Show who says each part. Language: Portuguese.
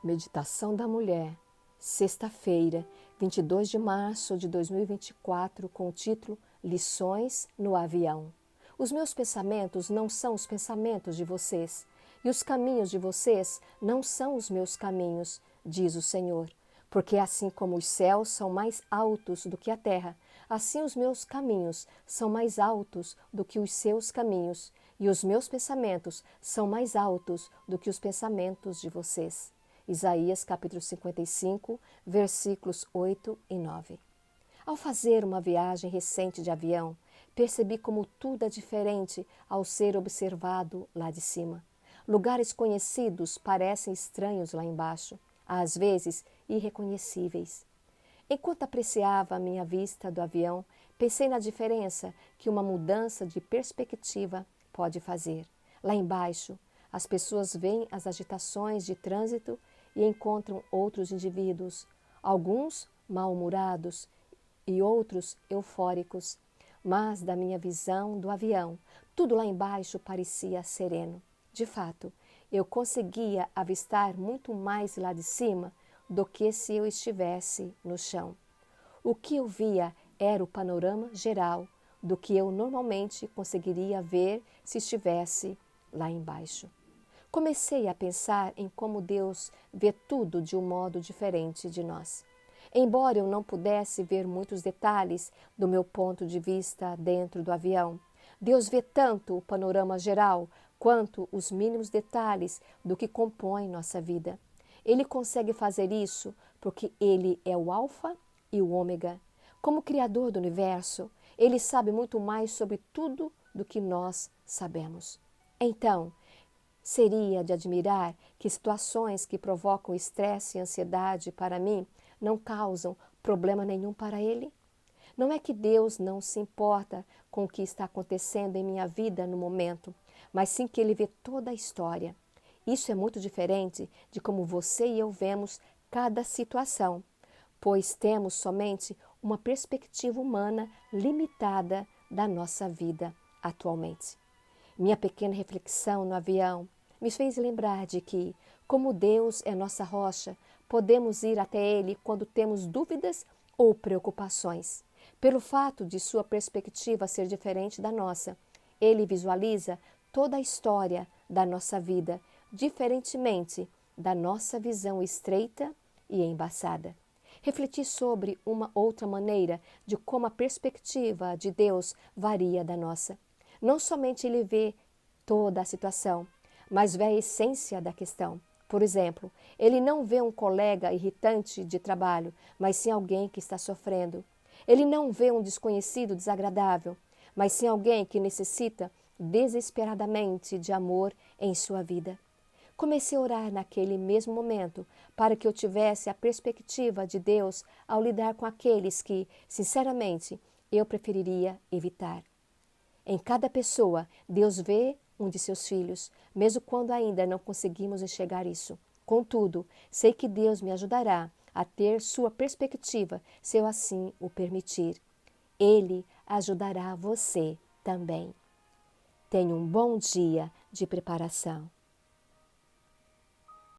Speaker 1: Meditação da Mulher, sexta-feira, 22 de março de 2024, com o título Lições no Avião. Os meus pensamentos não são os pensamentos de vocês, e os caminhos de vocês não são os meus caminhos, diz o Senhor. Porque assim como os céus são mais altos do que a terra, assim os meus caminhos são mais altos do que os seus caminhos, e os meus pensamentos são mais altos do que os pensamentos de vocês. Isaías capítulo 55, versículos 8 e 9. Ao fazer uma viagem recente de avião, percebi como tudo é diferente ao ser observado lá de cima. Lugares conhecidos parecem estranhos lá embaixo, às vezes irreconhecíveis. Enquanto apreciava a minha vista do avião, pensei na diferença que uma mudança de perspectiva pode fazer. Lá embaixo, as pessoas veem as agitações de trânsito e encontram outros indivíduos, alguns mal-humorados e outros eufóricos. Mas da minha visão do avião, tudo lá embaixo parecia sereno. De fato, eu conseguia avistar muito mais lá de cima do que se eu estivesse no chão. O que eu via era o panorama geral do que eu normalmente conseguiria ver se estivesse lá embaixo. Comecei a pensar em como Deus vê tudo de um modo diferente de nós. Embora eu não pudesse ver muitos detalhes do meu ponto de vista dentro do avião, Deus vê tanto o panorama geral quanto os mínimos detalhes do que compõe nossa vida. Ele consegue fazer isso porque Ele é o Alfa e o Ômega. Como Criador do Universo, Ele sabe muito mais sobre tudo do que nós sabemos. Então, seria de admirar que situações que provocam estresse e ansiedade para mim não causam problema nenhum para Ele? Não é que Deus não se importa com o que está acontecendo em minha vida no momento, mas sim que Ele vê toda a história. Isso é muito diferente de como você e eu vemos cada situação, pois temos somente uma perspectiva humana limitada da nossa vida atualmente. Minha pequena reflexão no avião me fez lembrar de que, como Deus é nossa rocha, podemos ir até Ele quando temos dúvidas ou preocupações. Pelo fato de sua perspectiva ser diferente da nossa, Ele visualiza toda a história da nossa vida, diferentemente da nossa visão estreita e embaçada. Refleti sobre uma outra maneira de como a perspectiva de Deus varia da nossa. Não somente Ele vê toda a situação, mas vê a essência da questão. Por exemplo, Ele não vê um colega irritante de trabalho, mas sim alguém que está sofrendo. Ele não vê um desconhecido desagradável, mas sim alguém que necessita desesperadamente de amor em sua vida. Comecei a orar naquele mesmo momento para que eu tivesse a perspectiva de Deus ao lidar com aqueles que, sinceramente, eu preferiria evitar. Em cada pessoa, Deus vê um de seus filhos, mesmo quando ainda não conseguimos enxergar isso. Contudo, sei que Deus me ajudará a ter sua perspectiva, se eu assim o permitir. Ele ajudará você também. Tenha um bom dia de preparação.